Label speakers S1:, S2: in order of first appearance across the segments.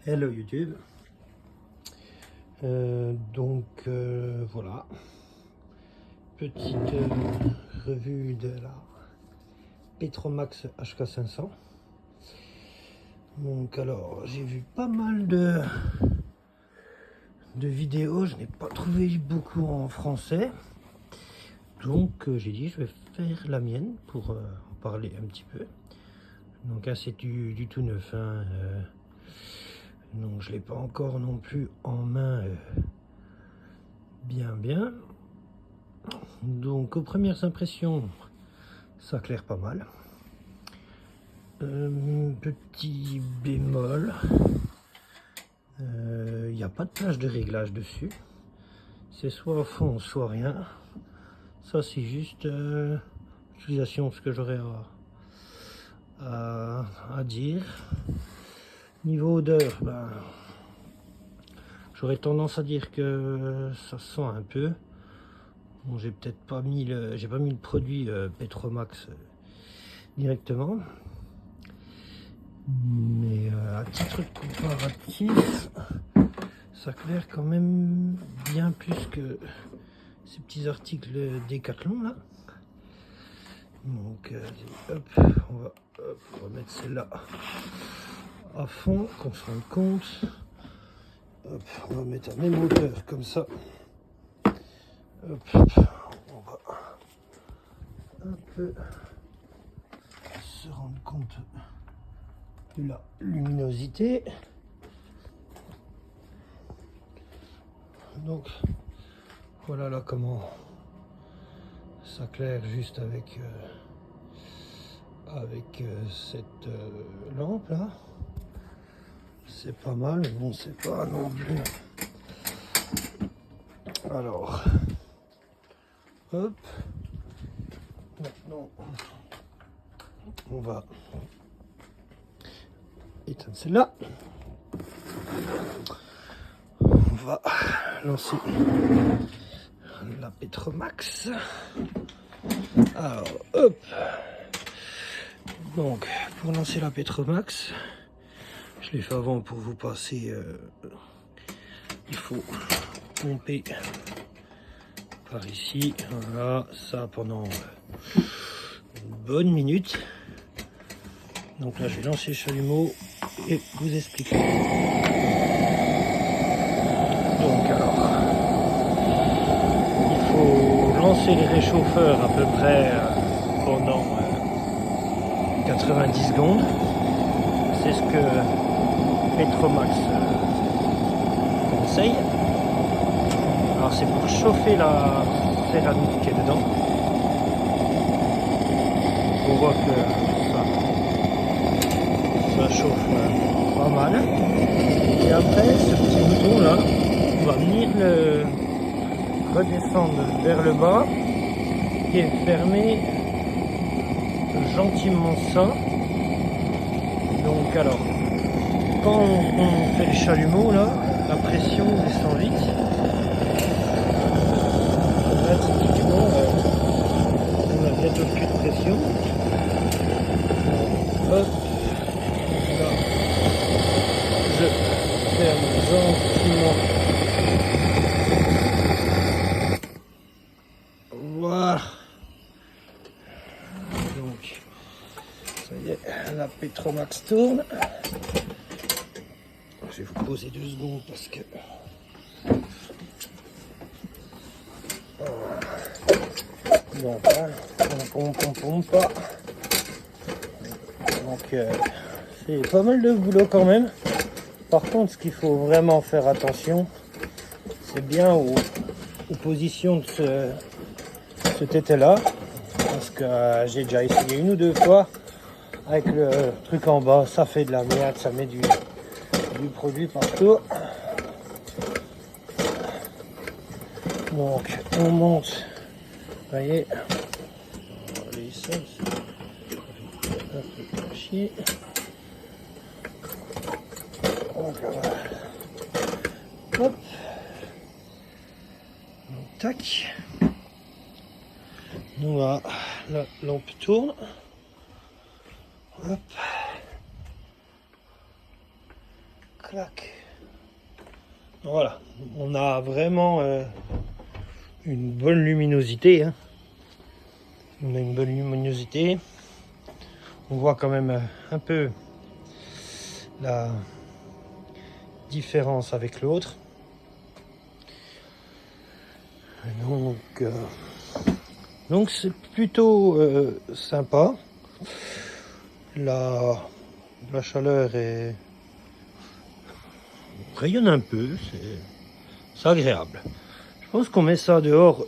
S1: Hello YouTube. Voilà, petite revue de la Petromax HK500. Donc alors j'ai vu pas mal de vidéos, je n'ai pas trouvé beaucoup en français, donc j'ai dit je vais faire la mienne pour en parler un petit peu. Donc là c'est du tout neuf, hein, donc je l'ai pas encore non plus en main bien. Donc aux premières impressions ça claire pas mal. Petit bémol, il n'y a pas de plage de réglage dessus, c'est soit à fond soit rien. Ça c'est juste l'utilisation, ce que j'aurais à dire. Niveau odeur, ben, j'aurais tendance à dire que ça sent un peu. Bon, j'ai peut-être pas mis le produit Petromax directement, mais à titre comparatif, ça claire quand même bien plus que ces petits articles Decathlon là. Donc hop, on va mettre celle-là à fond, qu'on se rende compte. Hop, on va mettre à même hauteur comme ça. Hop, on va un peu se rendre compte de la luminosité. Donc voilà là comment ça claire juste avec cette lampe là. C'est pas mal, mais bon, c'est pas non plus. Alors hop, maintenant on va éteindre celle-là. On va lancer la Petromax. Alors hop, donc pour lancer la Petromax, je l'ai fait avant pour vous passer, il faut pomper par ici, voilà, ça pendant une bonne minute. Donc là je vais lancer le chalumeau et vous expliquer. Donc alors, il faut lancer les réchauffeurs à peu près pendant 90 secondes. C'est ce que Petromax conseille. Alors c'est pour chauffer la céramique qui est dedans. On voit que ça chauffe pas mal. Et après ce petit bouton là, on va venir le redescendre vers le bas et fermer gentiment ça. Donc alors, quand on fait le chalumeau là, la pression descend vite. Là typiquement, on a bientôt plus de pression. Hop, là, je ferme gentiment. Voilà. Donc, ça y est, la Petromax tourne. Je vais vous poser 2 secondes parce que donc là, on pompe pas. Donc c'est pas mal de boulot quand même. Par contre, ce qu'il faut vraiment faire attention, c'est bien aux positions de ce tété là, parce que j'ai déjà essayé 1 ou 2 fois avec le truc en bas, ça fait de la merde, ça met du produit partout. Donc on monte, vous voyez, on va aller ça, un peu chier. Donc voilà. Hop. Donc, tac. Donc voilà, la lampe tourne. Hop. Clac. Voilà, on a vraiment une bonne luminosité. Hein. On a une bonne luminosité. On voit quand même un peu la différence avec l'autre. Donc c'est plutôt sympa. La chaleur rayonne un peu, c'est agréable. Je pense qu'on met ça dehors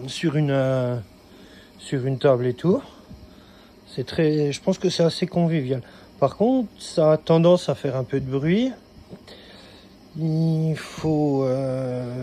S1: sur une table et tout. Je pense que c'est assez convivial. Par contre, ça a tendance à faire un peu de bruit. Il faut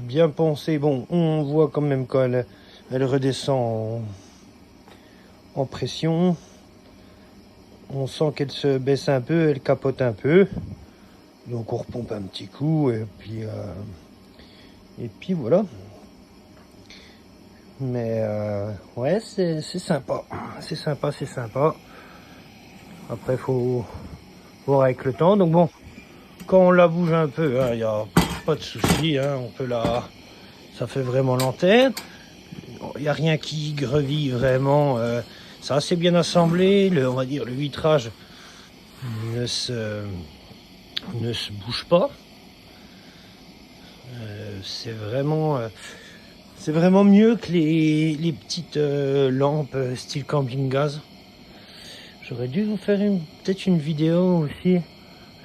S1: bien penser. Bon, on voit quand même quand elle redescend en pression. On sent qu'elle se baisse un peu, elle capote un peu. Donc on repompe un petit coup et puis voilà. Mais ouais, c'est sympa. C'est sympa. Après, faut voir avec le temps. Donc bon, quand on la bouge un peu, il n'y a pas de souci. Hein, on peut ça fait vraiment lanterne. Il n'y a rien qui greville vraiment. C'est assez bien assemblé. On va dire le vitrage ne se bouge pas. C'est vraiment mieux que les petites lampes style camping-gaz. J'aurais dû vous faire peut-être une vidéo aussi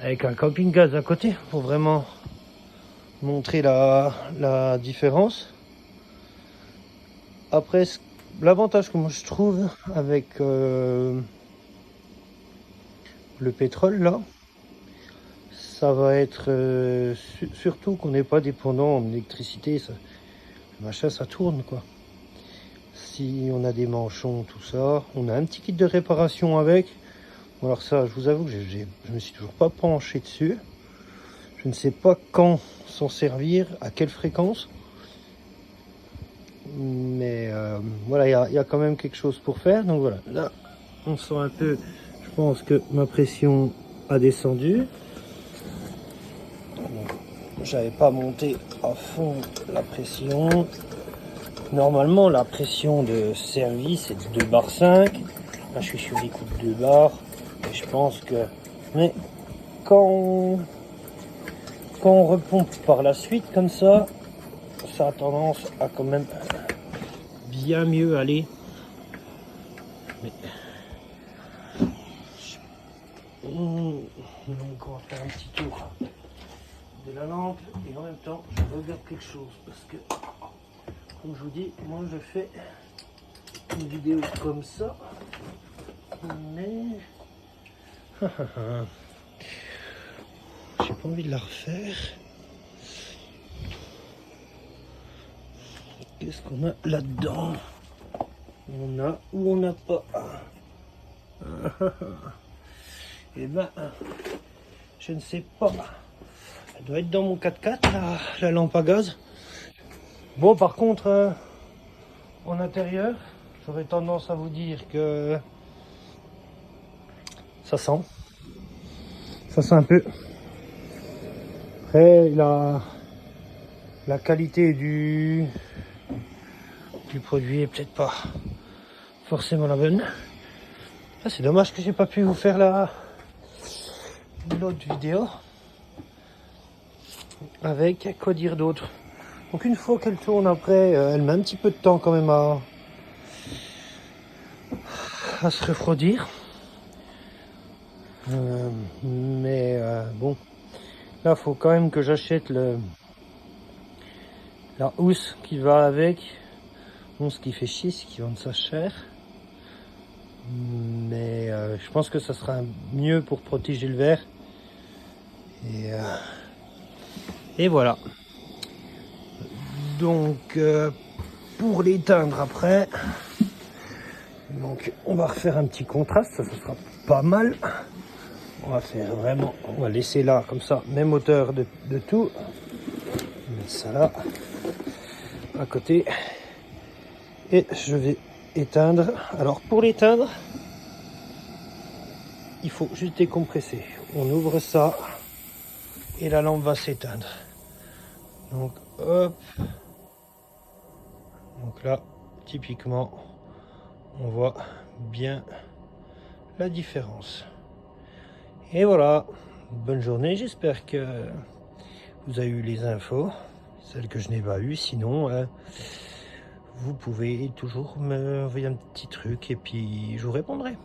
S1: avec un camping-gaz à côté pour vraiment montrer la différence. Après, l'avantage que moi je trouve avec le pétrole là, ça va être surtout qu'on n'est pas dépendant en électricité. Le machin, ça tourne quoi. Si on a des manchons, tout ça, on a un petit kit de réparation avec. Alors ça, je vous avoue que je me suis toujours pas penché dessus. Je ne sais pas quand s'en servir, à quelle fréquence. Mais voilà, il y a quand même quelque chose pour faire. Donc voilà, là, on sent un peu, je pense que ma pression a descendu. J'avais pas monté à fond la pression. Normalement, la pression de service est de 2 bar 5. Là, je suis sur les coups de 2 bars. Et je pense que... Mais quand on repompe par la suite, comme ça a tendance à quand même bien mieux aller. Mais... Donc, on va faire un petit tour de la lampe. Et en même temps, je regarde quelque chose. Parce que... Comme je vous dis, moi je fais une vidéo comme ça, mais j'ai pas envie de la refaire. Qu'est-ce qu'on a là-dedans? On a ou on n'a pas? Eh ben, je ne sais pas. Elle doit être dans mon 4x4, la lampe à gaz. Bon, par contre, en intérieur, j'aurais tendance à vous dire que ça sent un peu. Après, la qualité du produit est peut-être pas forcément la bonne. Ah, c'est dommage que j'ai pas pu vous faire l'autre vidéo avec quoi dire d'autre. Donc une fois qu'elle tourne après, elle met un petit peu de temps quand même à se refroidir. Mais bon, là il faut quand même que j'achète la housse qui va avec. Bon, ce qui fait chier, c'est qu'ils vendent ça cher. Mais je pense que ça sera mieux pour protéger le verre. Et voilà. Donc pour l'éteindre après, donc on va refaire un petit contraste, ça sera pas mal. On va faire vraiment, on va laisser là comme ça, même hauteur de tout. Mettre ça là à côté et je vais éteindre. Alors pour l'éteindre, il faut juste décompresser. On ouvre ça et la lampe va s'éteindre. Donc hop, donc là typiquement on voit bien la différence. Et voilà, bonne journée, j'espère que vous avez eu les infos, celles que je n'ai pas eues. Sinon vous pouvez toujours me envoyer un petit truc et puis je vous répondrai.